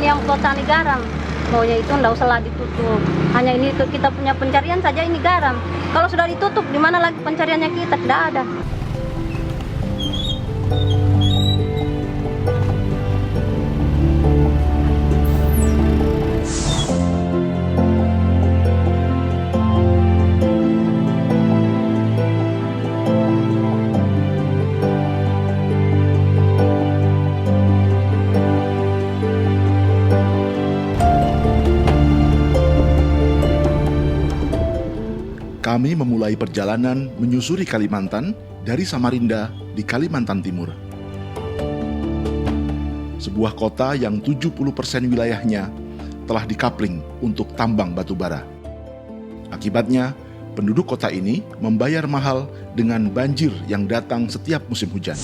yang petani garam. Maunya itu enggak usah lagi ditutup. Hanya ini itu kita punya pencarian saja ini garam. Kalau sudah ditutup, di mana lagi pencariannya kita? Tidak ada. Kami memulai perjalanan menyusuri Kalimantan dari Samarinda di Kalimantan Timur. Sebuah kota yang 70% wilayahnya telah dikapling untuk tambang batu bara. Akibatnya, penduduk kota ini membayar mahal dengan banjir yang datang setiap musim hujan.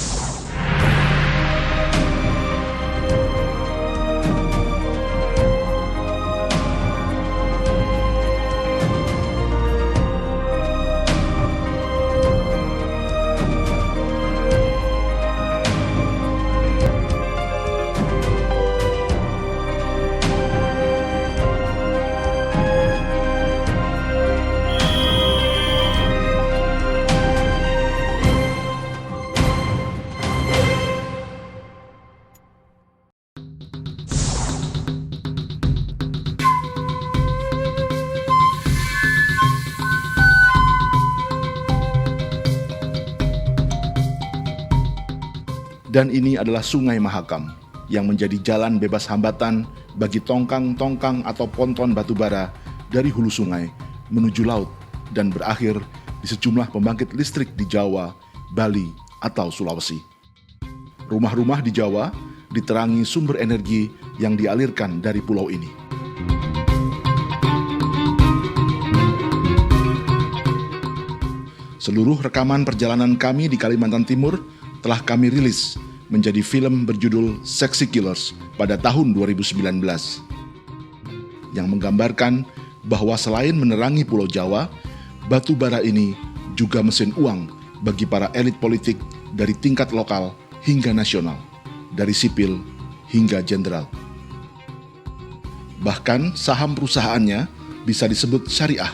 Dan ini adalah Sungai Mahakam yang menjadi jalan bebas hambatan bagi tongkang-tongkang atau ponton batu bara dari hulu sungai menuju laut dan berakhir di sejumlah pembangkit listrik di Jawa, Bali, atau Sulawesi. Rumah-rumah di Jawa diterangi sumber energi yang dialirkan dari pulau ini. Seluruh rekaman perjalanan kami di Kalimantan Timur telah kami rilis menjadi film berjudul Sexy Killers pada tahun 2019 yang menggambarkan bahwa selain menerangi Pulau Jawa, batu bara ini juga mesin uang bagi para elit politik dari tingkat lokal hingga nasional, dari sipil hingga jenderal. Bahkan saham perusahaannya bisa disebut syariah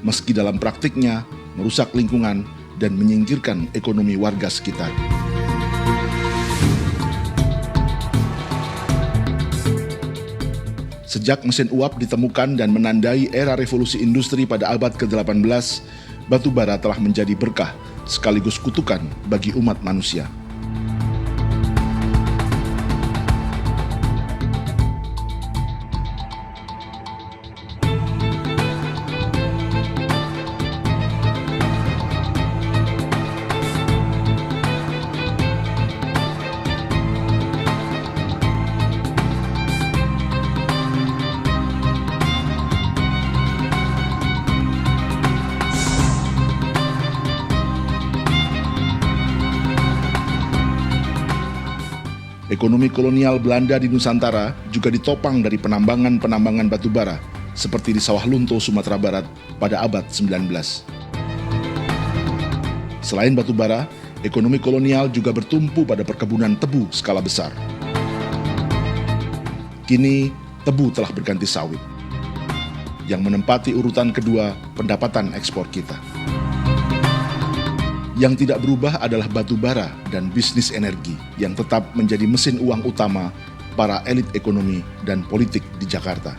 meski dalam praktiknya merusak lingkungan dan menyingkirkan ekonomi warga sekitar. Sejak mesin uap ditemukan dan menandai era revolusi industri pada abad ke-18, batu bara telah menjadi berkah sekaligus kutukan bagi umat manusia. Ekonomi kolonial Belanda di Nusantara juga ditopang dari penambangan batu bara, seperti di Sawah Lunto, Sumatera Barat pada abad 19. Selain batu bara, ekonomi kolonial juga bertumpu pada perkebunan tebu skala besar. Kini, tebu telah berganti sawit, yang menempati urutan kedua pendapatan ekspor kita. Yang tidak berubah adalah batu bara dan bisnis energi yang tetap menjadi mesin uang utama para elit ekonomi dan politik di Jakarta.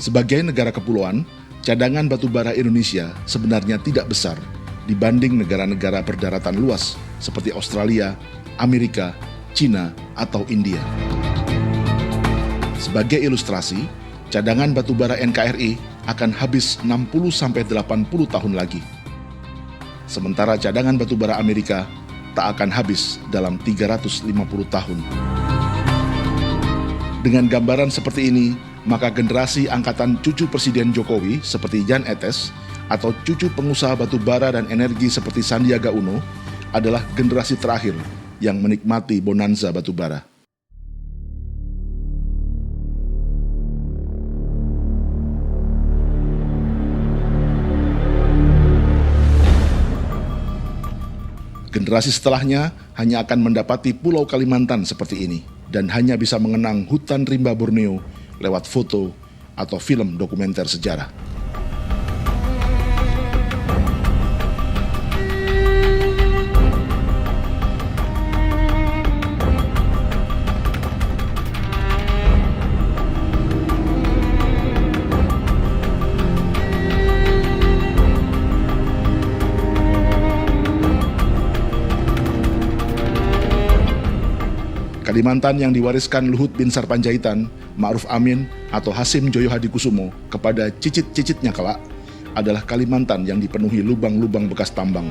Sebagai negara kepulauan, cadangan batu bara Indonesia sebenarnya tidak besar dibanding negara-negara berdaratan luas seperti Australia, Amerika, Cina, atau India. Sebagai ilustrasi, cadangan batu bara NKRI akan habis 60-80 tahun lagi. Sementara cadangan batu bara Amerika tak akan habis dalam 350 tahun. Dengan gambaran seperti ini, maka generasi angkatan cucu Presiden Jokowi seperti Jan Etes atau cucu pengusaha batu bara dan energi seperti Sandiaga Uno adalah generasi terakhir yang menikmati bonanza batu bara. Generasi setelahnya hanya akan mendapati Pulau Kalimantan seperti ini dan hanya bisa mengenang hutan rimba Borneo lewat foto atau film dokumenter sejarah. Kalimantan yang diwariskan Luhut bin Sarpanjaitan, Ma'ruf Amin, atau Hasim Joyo Hadikusumo kepada cicit-cicitnya kelak adalah Kalimantan yang dipenuhi lubang-lubang bekas tambang.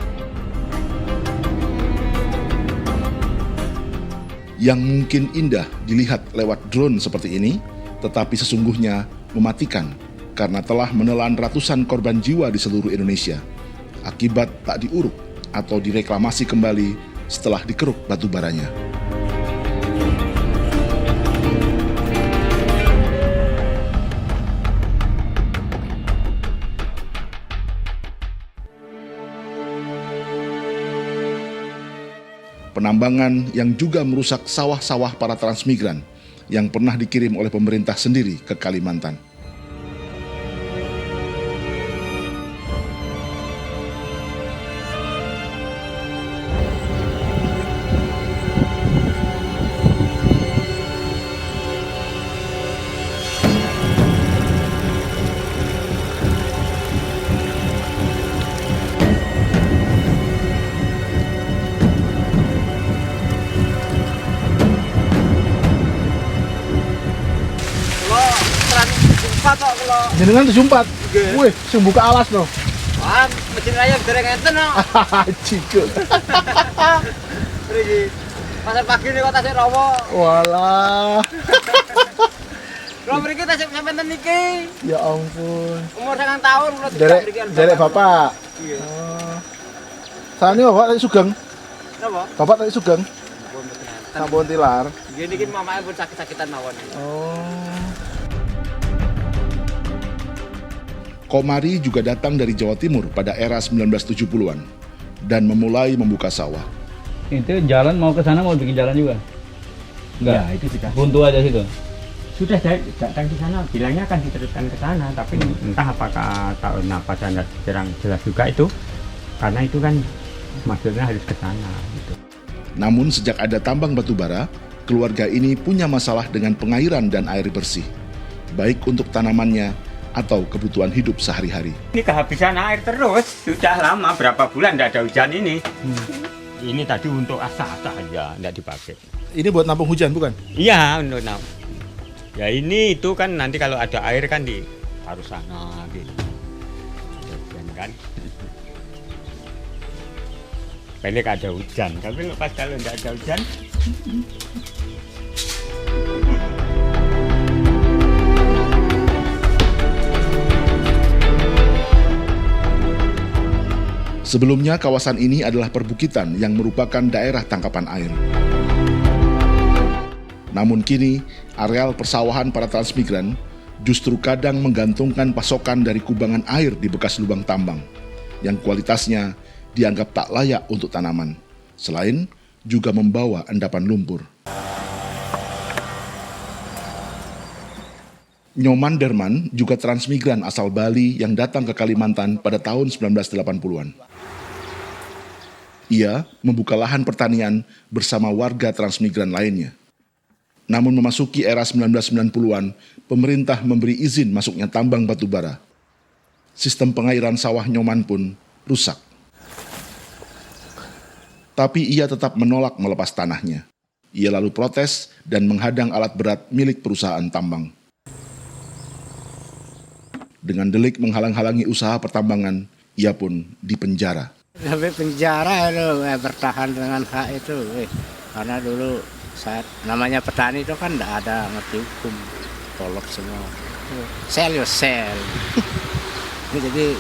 Yang mungkin indah dilihat lewat drone seperti ini, tetapi sesungguhnya mematikan karena telah menelan ratusan korban jiwa di seluruh Indonesia akibat tak diuruk atau direklamasi kembali setelah dikeruk batu baranya. Penambangan yang juga merusak sawah-sawah para transmigran yang pernah dikirim oleh pemerintah sendiri ke Kalimantan. Jenengan disumpat. Wih, sing buka alas loh. Wah, mesin raya dereng enten no. Cikul. Iki. Pasar pagi nih kok tasik rawa. Walah. Kalau mriki tasik sampai enten niki. Ya ampun. Umur 9 tahun kula Derek bapak. Iya. Sane bapak tadi sugeng. Napa? Bapak tadi sugeng. Ampun mboten. Sampun tilar. Gini iki mamake pun sakit-sakitan mawon. Oh. Komari juga datang dari Jawa Timur pada era 1970-an dan memulai membuka sawah. Itu jalan mau ke sana mau bikin jalan juga? Enggak, Ya, itu sudah. buntu aja situ. Sudah saya datang di sana, bilangnya akan diteruskan ke sana, tapi entah apakah tahun apa saya jarang jelas juga itu, karena itu kan maksudnya harus ke sana. Gitu. Namun sejak ada tambang batu bara, keluarga ini punya masalah dengan pengairan dan air bersih, baik untuk tanamannya atau kebutuhan hidup sehari-hari. Ini kehabisan air terus, sudah lama berapa bulan tidak ada hujan ini. Ini tadi untuk asa-asa aja, tidak dipakai. Ini buat nampung hujan bukan? Iya, untuk ya ini itu kan nanti kalau ada air kan di harus sana gitu. Hujan kan. Pendek ada hujan, tapi lepas kalau tidak ada hujan. Sebelumnya kawasan ini adalah perbukitan yang merupakan daerah tangkapan air. Namun kini, areal persawahan para transmigran justru kadang menggantungkan pasokan dari kubangan air di bekas lubang tambang, yang kualitasnya dianggap tak layak untuk tanaman, selain juga membawa endapan lumpur. Nyoman Derman juga transmigran asal Bali yang datang ke Kalimantan pada tahun 1980-an. Ia membuka lahan pertanian bersama warga transmigran lainnya. Namun memasuki era 1990-an, pemerintah memberi izin masuknya tambang batu bara. Sistem pengairan sawah Nyoman pun rusak. Tapi ia tetap menolak melepas tanahnya. Ia lalu protes dan menghadang alat berat milik perusahaan tambang. Dengan delik menghalang-halangi usaha pertambangan, ia pun dipenjara. Sampai penjara itu bertahan dengan hak itu. Karena dulu saat namanya petani itu kan tidak ada ngerti hukum, kolot semua. Sell yo sell. Jadi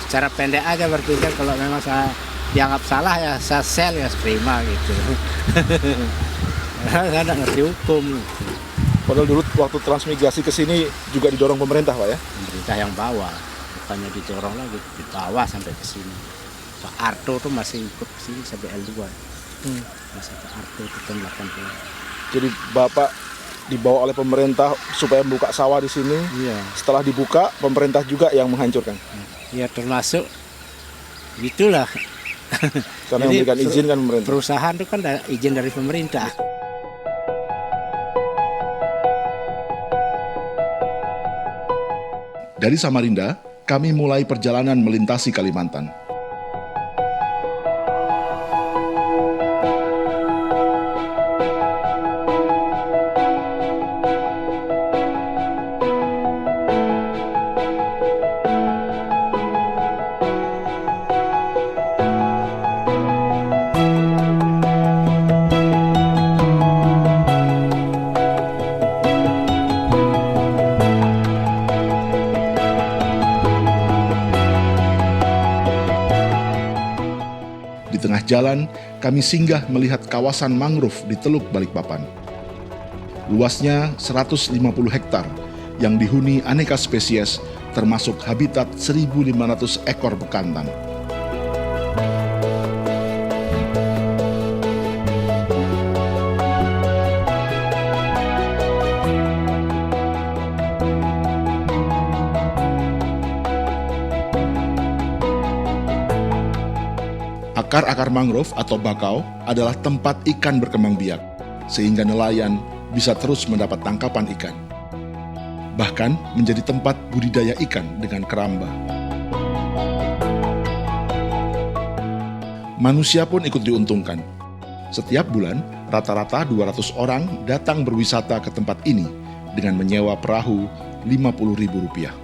secara pendek aja berpikir kalau memang saya dianggap salah ya saya sell ya terima gitu. Saya tidak ngerti hukum. Padahal dulu waktu transmigrasi ke sini juga didorong pemerintah, Pak ya? Pemerintah yang bawa, bukannya didorong lagi, dibawa sampai ke sini. Pak Arto tuh masih ikut sini sampai L2. Masih Pak Arto itu tahun 80. Jadi Bapak dibawa oleh pemerintah supaya membuka sawah di sini. Iya. Setelah dibuka, pemerintah juga yang menghancurkan. Ya termasuk gitulah. Karena Jadi, memberikan izin kan pemerintah. Perusahaan itu kan ada izin dari pemerintah. Dari Samarinda, kami mulai perjalanan melintasi Kalimantan. Di tengah jalan, kami singgah melihat kawasan mangrove di Teluk Balikpapan. Luasnya 150 hektar yang dihuni aneka spesies termasuk habitat 1.500 ekor bekantan. Akar-akar mangrove atau bakau adalah tempat ikan berkembang biak, sehingga nelayan bisa terus mendapat tangkapan ikan. Bahkan menjadi tempat budidaya ikan dengan keramba. Manusia pun ikut diuntungkan. Setiap bulan, rata-rata 200 orang datang berwisata ke tempat ini dengan menyewa perahu Rp50.000.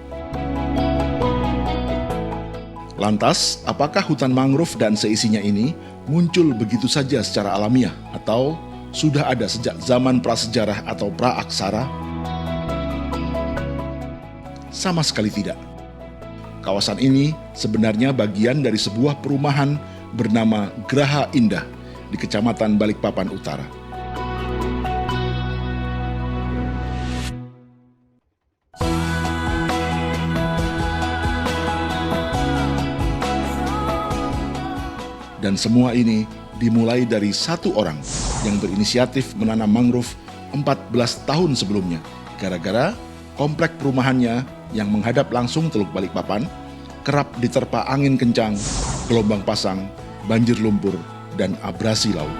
Lantas, apakah hutan mangrove dan seisinya ini muncul begitu saja secara alamiah atau sudah ada sejak zaman prasejarah atau praaksara? Sama sekali tidak. Kawasan ini sebenarnya bagian dari sebuah perumahan bernama Graha Indah di Kecamatan Balikpapan Utara. Dan semua ini dimulai dari satu orang yang berinisiatif menanam mangrove 14 tahun sebelumnya, gara-gara komplek perumahannya yang menghadap langsung Teluk Balikpapan kerap diterpa angin kencang, gelombang pasang, banjir lumpur, dan abrasi laut.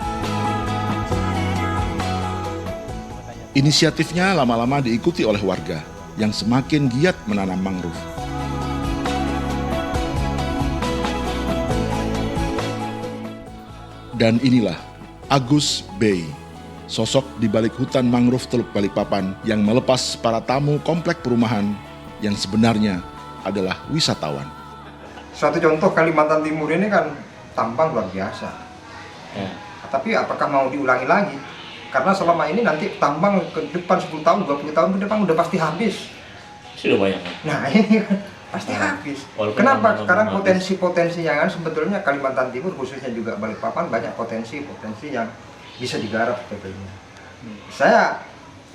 Inisiatifnya lama-lama diikuti oleh warga yang semakin giat menanam mangrove. Dan inilah Agus Bey, sosok di balik hutan mangrove Teluk Balikpapan yang melepas para tamu komplek perumahan yang sebenarnya adalah wisatawan. Suatu contoh Kalimantan Timur ini kan tambang luar biasa. Tapi apakah mau diulangi lagi? Karena selama ini nanti tambang ke depan 10 tahun, 20 tahun ke depan udah pasti habis. Sudah banyak. Nah ini kan pasti habis. Kenapa? Karena potensi-potensi yang ada sebetulnya Kalimantan Timur khususnya juga Balikpapan banyak potensi-potensi yang bisa digarap sebetulnya. Saya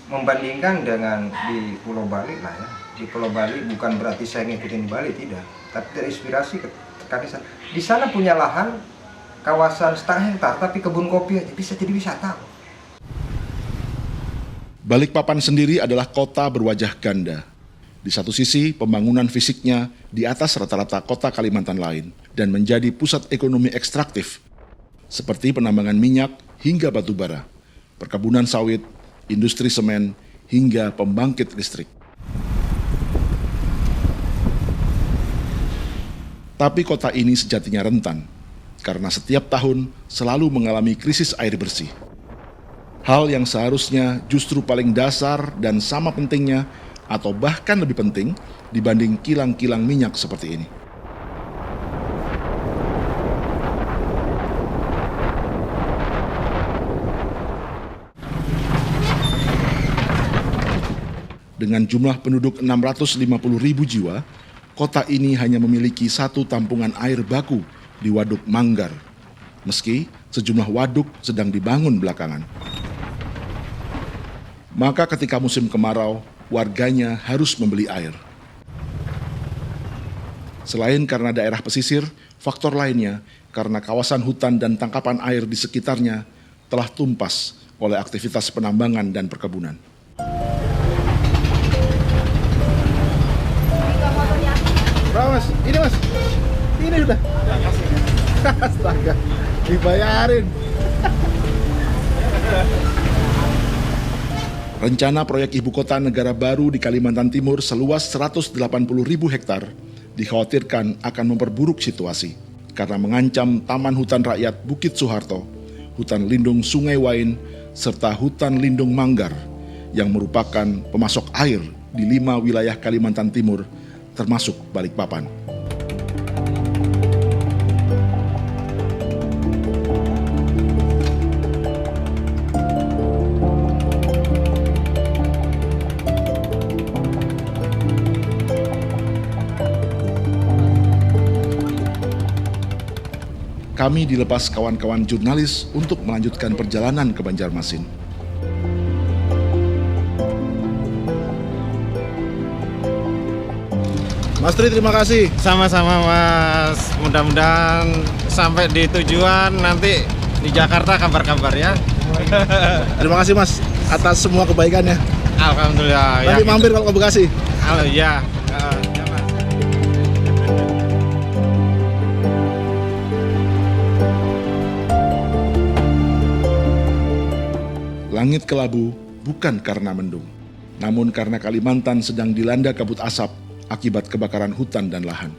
membandingkan dengan di Pulau Bali lah ya. Di Pulau Bali bukan berarti saya ngikutin Bali, tidak. Tapi terinspirasi karena di sana punya lahan kawasan setengah hektar tapi kebun kopi aja bisa jadi wisata. Balikpapan sendiri adalah kota berwajah ganda. Di satu sisi, pembangunan fisiknya di atas rata-rata kota Kalimantan lain dan menjadi pusat ekonomi ekstraktif, seperti penambangan minyak hingga batu bara, perkebunan sawit, industri semen, hingga pembangkit listrik. Tapi kota ini sejatinya rentan, karena setiap tahun selalu mengalami krisis air bersih. Hal yang seharusnya justru paling dasar dan sama pentingnya atau bahkan lebih penting dibanding kilang-kilang minyak seperti ini. Dengan jumlah penduduk 650.000 jiwa, kota ini hanya memiliki satu tampungan air baku di Waduk Manggar, meski sejumlah waduk sedang dibangun belakangan. Maka ketika musim kemarau, warganya harus membeli air. Selain karena daerah pesisir, Faktor lainnya karena kawasan hutan dan tangkapan air di sekitarnya telah tumpas oleh aktivitas penambangan dan perkebunan. Berapa mas? Ini mas? Ini udah. Astaga, dibayarin. Rencana proyek ibu kota negara baru di Kalimantan Timur seluas 180.000 hektar dikhawatirkan akan memperburuk situasi karena mengancam Taman Hutan Rakyat Bukit Soeharto, Hutan Lindung Sungai Wain, serta Hutan Lindung Manggar yang merupakan pemasok air di 5 wilayah Kalimantan Timur termasuk Balikpapan. Kami dilepas kawan-kawan jurnalis untuk melanjutkan perjalanan ke Banjarmasin. Mas Tri, terima kasih. Sama-sama Mas, mudah-mudahan sampai di tujuan nanti di Jakarta kabar-kabar ya. Terima kasih Mas atas semua kebaikannya. Alhamdulillah. Nanti ya, mampir kalau ke Bekasi. Ya. Ya, Mas. Langit kelabu bukan karena mendung, namun karena Kalimantan sedang dilanda kabut asap akibat kebakaran hutan dan lahan.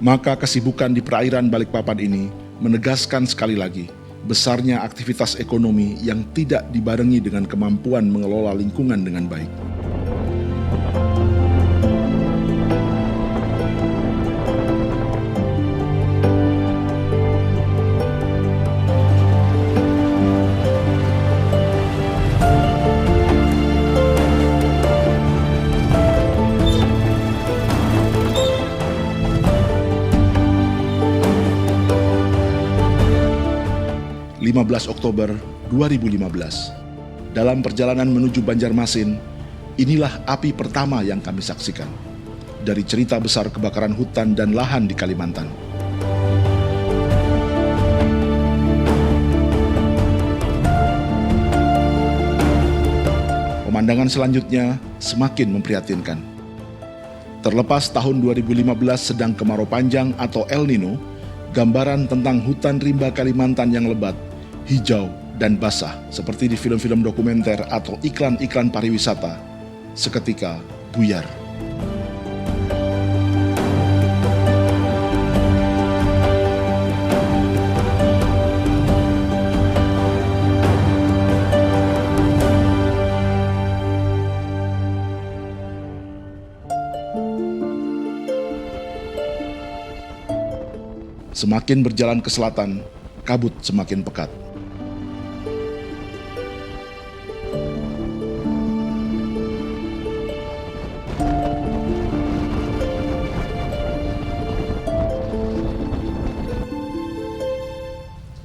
Maka kesibukan di perairan Balikpapan ini menegaskan sekali lagi besarnya aktivitas ekonomi yang tidak dibarengi dengan kemampuan mengelola lingkungan dengan baik. Oktober 2015. Dalam perjalanan menuju Banjarmasin, inilah api pertama yang kami saksikan dari cerita besar kebakaran hutan dan lahan di Kalimantan. Pemandangan selanjutnya semakin memprihatinkan. Terlepas tahun 2015 sedang kemarau panjang atau El Nino, gambaran tentang hutan rimba Kalimantan yang lebat, hijau, dan basah seperti di film-film dokumenter atau iklan-iklan pariwisata seketika buyar. Semakin berjalan ke selatan, kabut semakin pekat.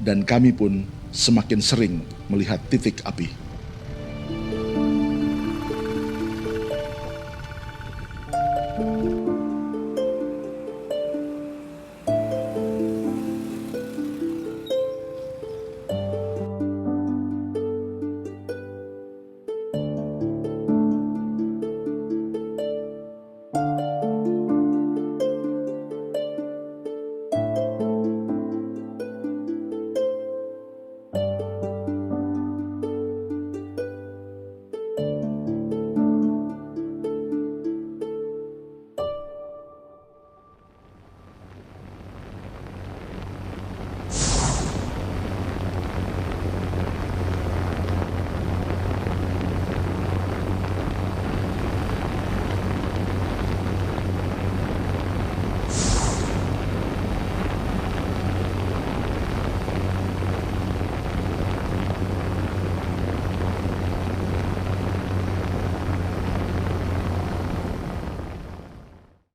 Dan kami pun semakin sering melihat titik api.